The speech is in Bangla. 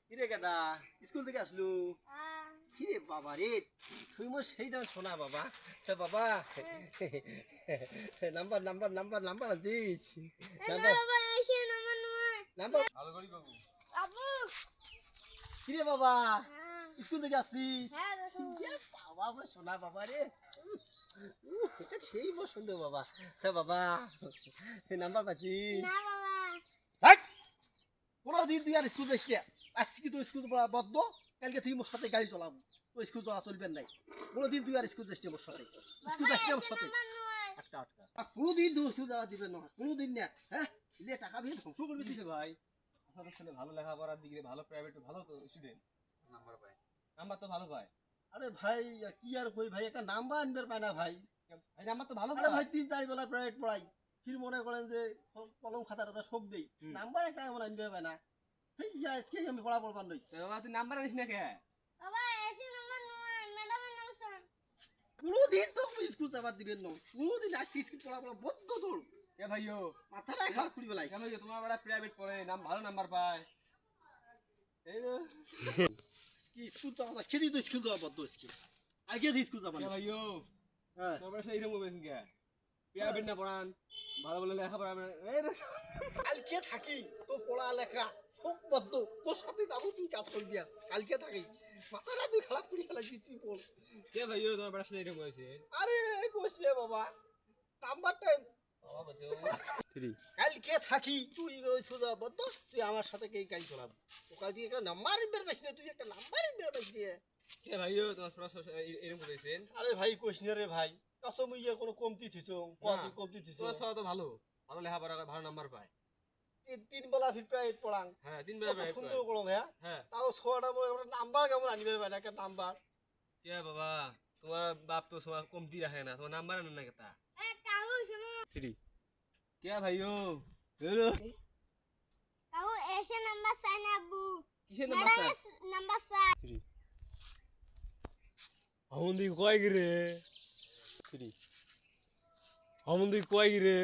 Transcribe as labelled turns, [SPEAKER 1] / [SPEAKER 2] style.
[SPEAKER 1] কিরে গাদা স্কুল থেকে আসলু কিরে বাবা রে তুই মোর সেইটা শোনা বাবা তো বাবা নাম্বার নাম্বার নাম্বার নাম্বার আছিস নাম্বার নাম্বার ভালো করি বাবু কিরে বাবা স্কুল থেকে আসছিস বাবা শোনা বাবা রে এটা সেই মোর সুন্দর বাবা তো বাবা নাম্বার পাচ্ছিস কোনদিন তুই আর স্কুল যাইস আজকে কি তুই স্কুল বদ্ধ কালকে তুই মোর সাথে গাড়ি চালাবো তুই স্কুল যাওয়া চলবেন নাই কোনদিন তুই আর স্কুল যাইস মোর সাথে স্কুল যাইস মোর সাথে আটকা আটকা কোনদিন তুই স্কুল যাওয়া দিবেন না কোনদিন না হ্যাঁ ইলে টাকা দিয়ে ধ্বংস করবি দিছে ভাই আপনাদের ছেলে ভালো লেখাপড়ার দিকে ভালো প্রাইভেট ভালো তো স্টুডেন্ট নাম্বার পায় নাম্বার তো ভালো পায় আরে ভাই কি আর কই ভাই একটা নাম্বার আনবার পায় না ভাই ভাই নাম্বার তো ভালো আরে ভাই 3-4 বেলা প্রাইভেট পড়াই ফির মনে করেন যে কলম খাতাটা সব দেই নাম্বার একটা এমন আনবে পায় না হেইয়া আজকে আমি পড়া পড়বার নই বাবা তুই নাম্বার আনিস না কে বাবা এসে নাম্বার নয় ম্যাডামের নাম স্যার কোনদিন তো স্কুল যাবার দিবেন না কোনদিন আসছি স্কুল পড়া পড়া বদ্ধ তোর কে ভাইও মাথাটা খারাপ করে বেলাইছ কে ভাইও তোমার বড় প্রাইভেট পড়ে নাম ভালো নাম্বার পায় এই কি স্কুল যাওয়া খেদি তো স্কুল যাওয়া বদ্ধ স্কুল আগে দি স্কুল যাবা কে ভাইও হ্যাঁ তোমরা সেই রকম বলেন কে প্রাইভেট না পড়ান ভালো ভালো লেখাপড়া এই কালকে থাকি তো পড়া লেখা সব বদ্ধ তোর সাথে যাবো তুই কাজ করবি কালকে থাকি মাথাটা তুই খারাপ করে ফেলাইছিস তুই বল কে ভাইও তোমার বাড়া সাথে এরকম হয়েছে আরে কইছে বাবা নাম্বার টাইম বাবা বলো কালকে থাকি তুই ওই সোজা বদ্ধ তুই আমার সাথে কে গাড়ি চালাবি তো কালকে একটা নাম্বার ইনবার পাইছিস না তুই একটা নাম্বার ইনবার পাইছিস কে ভাইও তোমার এরকম কইছেন আরে ভাই কইছ না রে ভাই কাসম ইয়া কোনো কমতি থিছো কমতি থিছো তোরা সব তো ভালো ভালো লেখাপড়া করে ভালো নাম্বার পায় তিন বেলা ফির প্রাইভেট পড়াং হ্যাঁ তিন বেলা প্রাইভেট সুন্দর করো হ্যাঁ তাও ছটা মোর নাম্বার কেমন আনিবে ভাই একটা নাম্বার কে বাবা তোমার বাপ তো সব কমতি রাখে না তোমার নাম্বার আনে না কেতা এ কাহু শুনো ফ্রি কে ভাইও হেলো কাহু এসে নাম্বার চাই না আব্বু কিসের নাম্বার চাই নাম্বার চাই ফ্রি আমন্দি কয় গরে ফ্রি আমন্দি কয় গরে